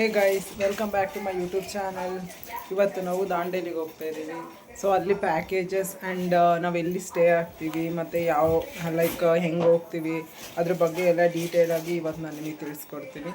Hey guys, welcome back to my YouTube channel. ಇವತ್ತು ನಾವು ದಾಂಡೇಲಿಗೆ ಹೋಗ್ತಾ ಇದ್ದೀವಿ. ಸೊ ಅಲ್ಲಿ ಪ್ಯಾಕೇಜಸ್ ಆ್ಯಂಡ್ ನಾವು ಎಲ್ಲಿ ಸ್ಟೇ ಆಗ್ತೀವಿ ಮತ್ತು ಲೈಕ್ ಹೆಂಗೆ ಹೋಗ್ತೀವಿ ಅದ್ರ ಬಗ್ಗೆ ಎಲ್ಲ ಡೀಟೇಲಾಗಿ ಇವತ್ತು ನಾನು ನಿಮಗೆ ತಿಳಿಸ್ಕೊಡ್ತೀನಿ.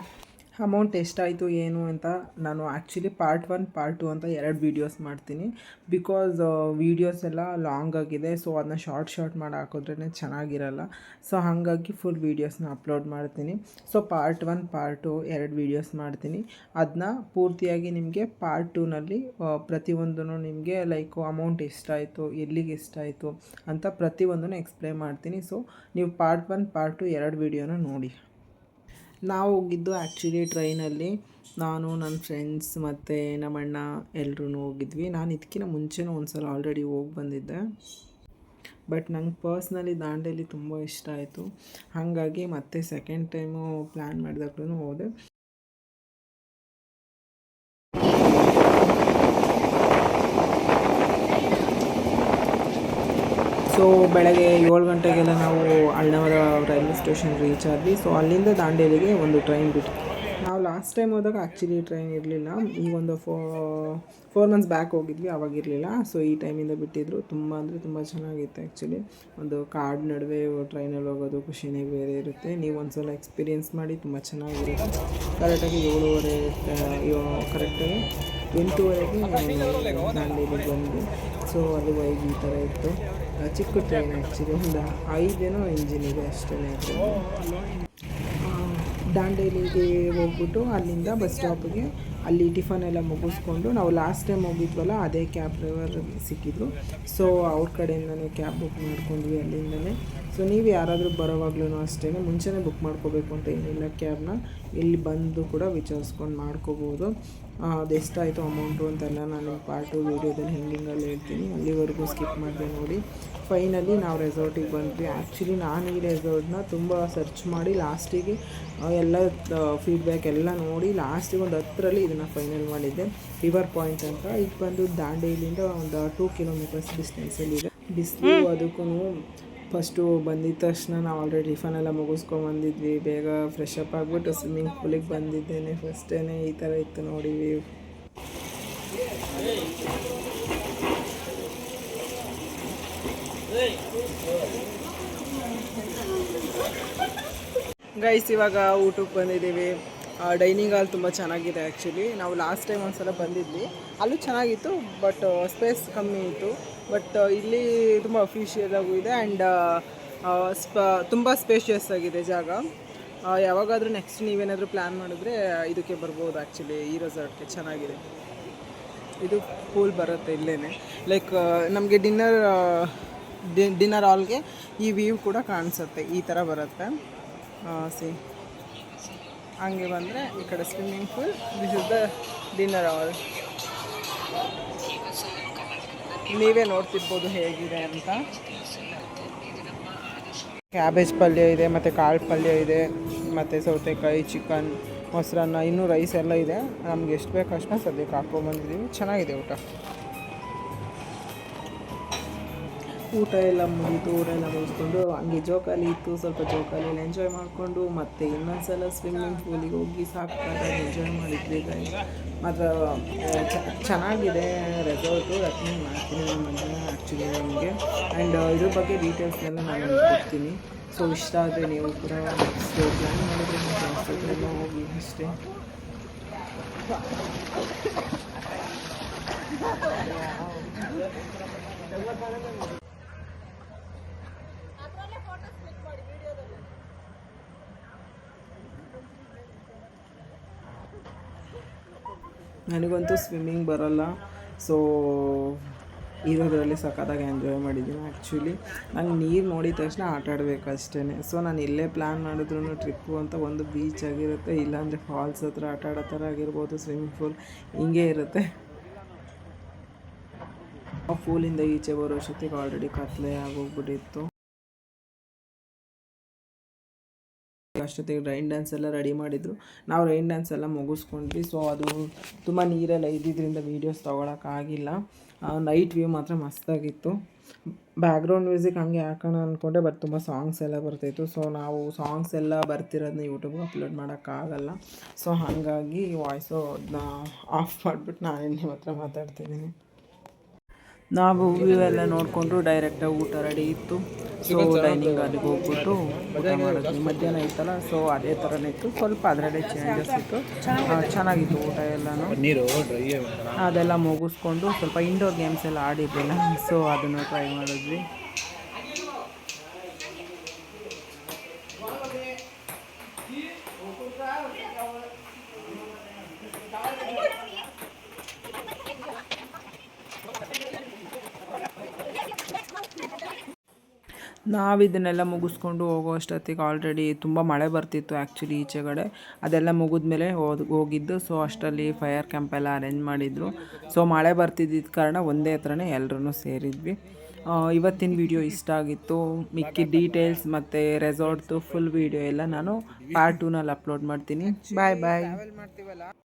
ಅಮೌಂಟ್ ಎಷ್ಟಾಯಿತು ಏನು ಅಂತ ನಾನು ಆ್ಯಕ್ಚುಲಿ ಪಾರ್ಟ್ 1 ಪಾರ್ಟ್ 2 ಅಂತ 2 ವೀಡಿಯೋಸ್ ಮಾಡ್ತೀನಿ. ಬಿಕಾಸ್ ವೀಡಿಯೋಸ್ ಎಲ್ಲ ಲಾಂಗ್ ಆಗಿದೆ. ಸೊ ಅದನ್ನ ಶಾರ್ಟ್ ಮಾಡಿ ಹಾಕಿದ್ರೇ ಚೆನ್ನಾಗಿರಲ್ಲ. ಸೊ ಹಾಗಾಗಿ ಫುಲ್ ವೀಡಿಯೋಸ್ನ ಅಪ್ಲೋಡ್ ಮಾಡ್ತೀನಿ. ಸೊ ಪಾರ್ಟ್ 1 ಪಾರ್ಟ್ 2 2 ವೀಡಿಯೋಸ್ ಮಾಡ್ತೀನಿ. ಅದನ್ನ ಪೂರ್ತಿಯಾಗಿ ನಿಮಗೆ ಪಾರ್ಟ್ 2ನಲ್ಲಿ ಪ್ರತಿಯೊಂದೂ ನಿಮಗೆ ಲೈಕ್ ಅಮೌಂಟ್ ಎಷ್ಟಾಯಿತು, ಎಲ್ಲಿಗೆ ಎಷ್ಟಾಯಿತು ಅಂತ ಪ್ರತಿಯೊಂದನ್ನು ಎಕ್ಸ್ಪ್ಲೇನ್ ಮಾಡ್ತೀನಿ. ಸೊ ನೀವು ಪಾರ್ಟ್ 1 ಪಾರ್ಟ್ 2 2 ವೀಡಿಯೋನ ನೋಡಿ. ನಾವು ಹೋಗಿದ್ದು ಆ್ಯಕ್ಚುಲಿ ಟ್ರೈನಲ್ಲಿ. ನಾನು ನನ್ನ ಫ್ರೆಂಡ್ಸ್ ಮತ್ತು ನಮ್ಮಣ್ಣ ಎಲ್ಲರೂ ಹೋಗಿದ್ವಿ. ನಾನು ಇದಕ್ಕಿಂತ ಮುಂಚೆನೂ ಒಂದು ಸಲ ಆಲ್ರೆಡಿ ಹೋಗಿ ಬಂದಿದ್ದೆ. ಬಟ್ ನಂಗೆ ಪರ್ಸ್ನಲಿ ದಾಂಡೇಲಿ ತುಂಬ ಇಷ್ಟ ಆಯಿತು. ಹಾಗಾಗಿ ಮತ್ತೆ ಸೆಕೆಂಡ್ ಟೈಮು ಪ್ಲ್ಯಾನ್ ಮಾಡಿದಾಗ್ಲೂ ಹೋದೆ. ಸೊ ಬೆಳಗ್ಗೆ 7 ಗಂಟೆಗೆಲ್ಲ ನಾವು ಅಳ್ನಾವರ ರೈಲ್ವೆ ಸ್ಟೇಷನ್ ರೀಚ್ ಆದ್ವಿ. ಸೊ ಅಲ್ಲಿಂದ ದಾಂಡೇಲಿಗೆ ಒಂದು ಟ್ರೈನ್ ಬಿಟ್ಟು ನಾವು ಲಾಸ್ಟ್ ಟೈಮ್ ಹೋದಾಗ ಆ್ಯಕ್ಚುಲಿ ಟ್ರೈನ್ ಇರಲಿಲ್ಲ. ಈ ಒಂದು 4 ಮಂತ್ಸ್ ಬ್ಯಾಕ್ ಹೋಗಿದ್ವಿ, ಅವಾಗಿರಲಿಲ್ಲ. ಸೊ ಈ ಟೈಮಿಂದ ಬಿಟ್ಟಿದ್ರು. ತುಂಬ ಅಂದರೆ ತುಂಬ ಚೆನ್ನಾಗಿತ್ತು ಆ್ಯಕ್ಚುಲಿ. ಒಂದು ಕಾಡು ನಡುವೆ ಟ್ರೈನಲ್ಲಿ ಹೋಗೋದು ಖುಷಿನೇ ಬೇರೆ ಇರುತ್ತೆ. ನೀವು ಒಂದು ಸಲ ಎಕ್ಸ್ಪೀರಿಯೆನ್ಸ್ ಮಾಡಿ, ತುಂಬ ಚೆನ್ನಾಗಿರುತ್ತೆ. ಕರೆಕ್ಟಾಗಿ 7:30 ಕರೆಕ್ಟಾಗಿ 8:30ಗೆ ದಾಂಡೇಲಿಗೆ ಬಂದ್ವಿ. ಸೊ ಅಲ್ಲಿ ವೈಬ್ ಈ ಥರ ಇತ್ತು. ಚಿಕ್ಕ ಟ್ರೈನ್ ಆ್ಯಕ್ಚುಲಿ, ಒಂದು 5 ಇಂಜಿನ್ ಇದೆ ಅಷ್ಟೇ. ದಾಂಡೇಲಿಗೆ ಹೋಗ್ಬಿಟ್ಟು ಅಲ್ಲಿಂದ ಬಸ್ ಸ್ಟಾಪಿಗೆ ಅಲ್ಲಿ ಟಿಫನ್ ಎಲ್ಲ ಮುಗಿಸ್ಕೊಂಡು ನಾವು ಲಾಸ್ಟ್ ಟೈಮ್ ಹೋಗಿದ್ವಲ್ಲ ಅದೇ ಕ್ಯಾಬ್ ಡ್ರೈವರ್ ಸಿಕ್ಕಿದ್ರು. ಸೊ ಅವ್ರ ಕಡೆಯಿಂದನೇ ಕ್ಯಾಬ್ ಬುಕ್ ಮಾಡ್ಕೊಂಡ್ವಿ ಅಲ್ಲಿಂದಲೇ. ಸೊ ನೀವು ಯಾರಾದರೂ ಬರೋವಾಗ್ಲೂ ಅಷ್ಟೇ ಮುಂಚೆನೇ ಬುಕ್ ಮಾಡ್ಕೋಬೇಕು ಅಂತ ಏನಿಲ್ಲ. ಕ್ಯಾಬ್ನ ಇಲ್ಲಿ ಬಂದು ಕೂಡ ವಿಚಾರಿಸ್ಕೊಂಡು ಮಾಡ್ಕೋಬೋದು. ಅದೆಷ್ಟಾಯಿತು ಅಮೌಂಟು ಅಂತೆಲ್ಲ ನಾನು ಪಾರ್ಟ್ 2 ವೀಡಿಯೋದಲ್ಲಿ ಹೆಂಗಿಂಗಲ್ಲಿ ಹೇಳ್ತೀನಿ. ಅಲ್ಲಿವರೆಗೂ ಸ್ಕಿಪ್ ಮಾಡಿದೆ ನೋಡಿ. ಫೈನಲಿ ನಾವು ರೆಸಾರ್ಟಿಗೆ ಬಂದ್ವಿ. ಆ್ಯಕ್ಚುಲಿ ನಾನು ಈ ರೆಸಾರ್ಟ್ನ ತುಂಬ ಸರ್ಚ್ ಮಾಡಿ ಲಾಸ್ಟಿಗೆ ಎಲ್ಲ ಫೀಡ್ಬ್ಯಾಕ್ ಎಲ್ಲ ನೋಡಿ ಲಾಸ್ಟಿಗೆ ಒಂದು 10ರಲ್ಲಿ ಇದನ್ನು ಫೈನಲ್ ಮಾಡಿದ್ದೆ. ರಿವರ್ ಪಾಯಿಂಟ್ ಅಂತ. ಇದು ಬಂದು ದಾಂಡೇಲಿಯಿಂದ ಒಂದು 2 ಕಿಲೋಮೀಟರ್ಸ್ ಡಿಸ್ಟೆನ್ಸಲ್ಲಿದೆ. ಬಿಸಿಲು ಅದಕ್ಕೂ ಫಸ್ಟು ಬಂದಿದ್ದ ತಕ್ಷಣ ನಾವು ಆಲ್ರೆಡಿ ಟಿಫನ್ ಎಲ್ಲ ಮುಗಿಸ್ಕೊಂಬಂದಿದ್ವಿ. ಬೇಗ ಫ್ರೆಶ್ ಅಪ್ ಆಗಿಬಿಟ್ಟು ಸ್ವಿಮ್ಮಿಂಗ್ ಪೂಲಿಗೆ ಬಂದಿದ್ದೇನೆ. ಫಸ್ಟೇ ಈ ಥರ ಇತ್ತು ನೋಡಿ ವ್ಯೂ. ಗೈಸ್, ಇವಾಗ ಊಟಕ್ಕೆ ಬಂದಿದ್ದೀವಿ. ಡೈನಿಂಗ್ ಹಾಲ್ ತುಂಬ ಚೆನ್ನಾಗಿದೆ ಆ್ಯಕ್ಚುಲಿ. ನಾವು ಲಾಸ್ಟ್ ಟೈಮ್ ಒಂದು ಸಲ ಬಂದಿದ್ವಿ, ಅಲ್ಲೂ ಚೆನ್ನಾಗಿತ್ತು. ಬಟ್ ಸ್ಪೇಸ್ ಕಮ್ಮಿ ಇತ್ತು. ಬಟ್ ಇಲ್ಲಿ ತುಂಬ ಅಫಿಷಿಯಲಾಗೂ ಇದೆ ಆ್ಯಂಡ್ ತುಂಬ ಸ್ಪೇಷಿಯಸ್ ಆಗಿದೆ ಜಾಗ. ಯಾವಾಗಾದರೂ ನೆಕ್ಸ್ಟ್ ನೀವೇನಾದರೂ ಪ್ಲ್ಯಾನ್ ಮಾಡಿದ್ರೆ ಇದಕ್ಕೆ ಬರ್ಬೋದು ಆ್ಯಕ್ಚುಲಿ. ಈ ರೆಸಾರ್ಟ್ಗೆ ಚೆನ್ನಾಗಿದೆ. ಇದು ಪೂಲ್ ಬರುತ್ತೆ ಇಲ್ಲೇ. ಲೈಕ್ ನಮಗೆ ಡಿನ್ನರ್ ಹಾಲ್ಗೆ ಈ ವ್ಯೂ ಕೂಡ ಕಾಣಿಸುತ್ತೆ. ಈ ಥರ ಬರುತ್ತೆ. ಹಂಗೆ ಬಂದರೆ ಈ ಕಡೆ swimming pool, this is the dinner hall. ನೀವೇ ನೋಡ್ತಿರ್ಬೋದು ಹೇಗಿದೆ ಅಂತ. ಕ್ಯಾಬೇಜ್ ಪಲ್ಯ ಇದೆ, ಮತ್ತು ಕಾಳು ಪಲ್ಯ ಇದೆ, ಮತ್ತು ಸೌತೆಕಾಯಿ, ಚಿಕನ್, ಮೊಸರನ್ನ, ಇನ್ನೂ ರೈಸ್ ಎಲ್ಲ ಇದೆ. ನಮ್ಗೆ ಎಷ್ಟು ಬೇಕು ಅಷ್ಟನ್ನ ಸದ್ಯಕ್ಕೆ ಹಾಕ್ಕೊಂಬಂದಿದ್ದೀವಿ. ಚೆನ್ನಾಗಿದೆ ಊಟ ಎಲ್ಲ ಮುಗಿತು. ಊರೆಲ್ಲ ಮುಗಿಸ್ಕೊಂಡು ಹಂಗೆ ಜೋಕಾಲಿ ಇತ್ತು, ಸ್ವಲ್ಪ ಜೋಕಾಲಿಯಲ್ಲಿ ಎಂಜಾಯ್ ಮಾಡಿಕೊಂಡು ಮತ್ತೆ ಇನ್ನೊಂದ್ಸಲ ಸ್ವಿಮ್ಮಿಂಗ್ ಪೂಲಿಗೆ ಹೋಗಿ ಸಾಕಾಗಿ ಎಂಜಾಯ್ ಮಾಡಿದ್ವಿ. ಮಾತ್ರ ಚೆನ್ನಾಗಿದೆ ರೆಸಾರ್ಟು. ರೆಕಮೆಂಡ್ ಮಾಡ್ತೀನಿ ನಿಮ್ಮನ್ನು ಆ್ಯಕ್ಚುಲಿ ನಿಮಗೆ. ಆ್ಯಂಡ್ ಇದ್ರ ಬಗ್ಗೆ ಡೀಟೇಲ್ಸ್ನೆಲ್ಲ ನಾನು ಕೊಡ್ತೀನಿ. ಸೊ ಇಷ್ಟ ಆದರೆ ನೀವು ಕೂಡ ನೆಕ್ಸ್ಟ್ ಪ್ಲ್ಯಾನ್ ಮಾಡಿದ್ರೆ ನಿಮ್ಮ ಫ್ರೆಂಡ್ಸ್ ಜೊತೆ ಹೋಗಿ ಅಷ್ಟೇ. ನನಗಂತೂ ಸ್ವಿಮ್ಮಿಂಗ್ ಬರೋಲ್ಲ. ಸೊ ಇರೋದ್ರಲ್ಲಿ ಸಖತ್ತಾಗಿ ಎಂಜಾಯ್ ಮಾಡಿದ್ದೀನಿ ಆ್ಯಕ್ಚುಲಿ. ನಂಗೆ ನೀರು ನೋಡಿದ ತಕ್ಷಣ ಆಟ ಆಡಬೇಕು ಅಷ್ಟೇ. ಸೊ ನಾನು ಎಲ್ಲೇ ಪ್ಲ್ಯಾನ್ ಮಾಡಿದ್ರು ಟ್ರಿಪ್ಪು ಅಂತ ಒಂದು ಬೀಚ್ ಆಗಿರುತ್ತೆ, ಇಲ್ಲಾಂದರೆ ಫಾಲ್ಸ್ ಹತ್ರ ಆಟ ಆಡೋ ಥರ ಆಗಿರ್ಬೋದು, ಸ್ವಿಮ್ಮಿಂಗ್ ಪೂಲ್ ಹಿಂಗೆ ಇರುತ್ತೆ. ಆ ಪೂಲಿಂದ ಈಚೆ ಬರೋ ಅಷ್ಟೊತ್ತಿಗೆ ಆಲ್ರೆಡಿ ಕತ್ಲೆ ಆಗೋಗ್ಬಿಟ್ಟಿತ್ತು. ಅಷ್ಟೊತ್ತಿಗೆ ರೈನ್ ಡ್ಯಾನ್ಸ್ ಎಲ್ಲ ರೆಡಿ ಮಾಡಿದರು. ನಾವು ರೈನ್ ಡ್ಯಾನ್ಸ್ ಎಲ್ಲ ಮುಗಿಸ್ಕೊಂಡ್ವಿ. ಸೊ ಅದು ತುಂಬ ನೀರೆಲ್ಲ ಇದ್ದಿದ್ದರಿಂದ ವೀಡಿಯೋಸ್ ತೊಗೊಳಕ್ಕಾಗಿಲ್ಲ. ನೈಟ್ ವ್ಯೂ ಮಾತ್ರ ಮಸ್ತಾಗಿತ್ತು. ಬ್ಯಾಕ್ಗ್ರೌಂಡ್ ಮ್ಯೂಸಿಕ್ ಹಂಗೆ ಹಾಕೋಣ ಅಂದ್ಕೊಂಡೆ, ಬಟ್ ತುಂಬ ಸಾಂಗ್ಸ್ ಎಲ್ಲ ಬರ್ತಾಯಿತ್ತು. ಸೊ ನಾವು ಸಾಂಗ್ಸ್ ಎಲ್ಲ ಬರ್ತಿರೋದನ್ನ ಯೂಟ್ಯೂಬ್ಗೆ ಅಪ್ಲೋಡ್ ಮಾಡೋಕ್ಕಾಗಲ್ಲ. ಸೊ ಹಾಗಾಗಿ ವಾಯ್ಸು ಅದನ್ನ ಆಫ್ ಮಾಡಿಬಿಟ್ಟು ನಾನೇ ನಿಮ್ಮ ಹತ್ರ ಮಾತಾಡ್ತಿದ್ದೀನಿ. ನಾವು ಇವೆಲ್ಲ ನೋಡಿಕೊಂಡು ಡೈರೆಕ್ಟಾಗಿ ಊಟ ರೆಡಿ ಇತ್ತು. ಸೊ ಡೈನಿಂಗ್ ಅಲ್ಲಿಗೆ ಹೋಗ್ಬಿಟ್ಟು ಊಟ ಮಾಡಿದ್ವಿ. ಮಧ್ಯಾಹ್ನ ಇತ್ತಲ್ಲ, ಸೊ ಅದೇ ಥರನೇ ಇತ್ತು, ಸ್ವಲ್ಪ ಅದರಲ್ಲೇ ಚೇಂಜಸ್ ಇತ್ತು. ಚೆನ್ನಾಗಿತ್ತು ಊಟ ಎಲ್ಲನೂ. ಅದೆಲ್ಲ ಮುಗಿಸ್ಕೊಂಡು ಸ್ವಲ್ಪ ಇಂಡೋರ್ ಗೇಮ್ಸ್ ಎಲ್ಲ ಆಡಿದ್ದಿಲ್ಲ, ಸೊ ಅದನ್ನು ಟ್ರೈ ಮಾಡಿದ್ವಿ. ನಾವು ಇದನ್ನೆಲ್ಲ ಮುಗಿಸ್ಕೊಂಡು ಹೋಗೋ ಅಷ್ಟೊತ್ತಿಗೆ ಆಲ್ರೆಡಿ ತುಂಬ ಮಳೆ ಬರ್ತಿತ್ತು ಆ್ಯಕ್ಚುಲಿ ಈಚೆಗಡೆ. ಅದೆಲ್ಲ ಮುಗಿದ್ಮೇಲೆ ಹೋಗಿದ್ದು. ಸೊ ಅಷ್ಟರಲ್ಲಿ ಫೈರ್ ಕ್ಯಾಂಪ್ ಎಲ್ಲ ಅರೇಂಜ್ ಮಾಡಿದರು. ಸೊ ಮಳೆ ಬರ್ತಿದ್ದಿದ್ದ ಕಾರಣ ಒಂದೇ ಹತ್ರನೇ ಎಲ್ಲರೂ ಸೇರಿದ್ವಿ. ಇವತ್ತಿನ ವಿಡಿಯೋ ಇಷ್ಟ ಆಗಿತ್ತು. ಮಿಕ್ಕಿ ಡೀಟೇಲ್ಸ್ ಮತ್ತು ರೆಸಾರ್ಟ್ದು ಫುಲ್ ವಿಡಿಯೋ ಎಲ್ಲ ನಾನು ಪಾರ್ಟ್ 2ನಲ್ಲಿ ಅಪ್ಲೋಡ್ ಮಾಡ್ತೀನಿ. ಬಾಯ್ ಬಾಯ್.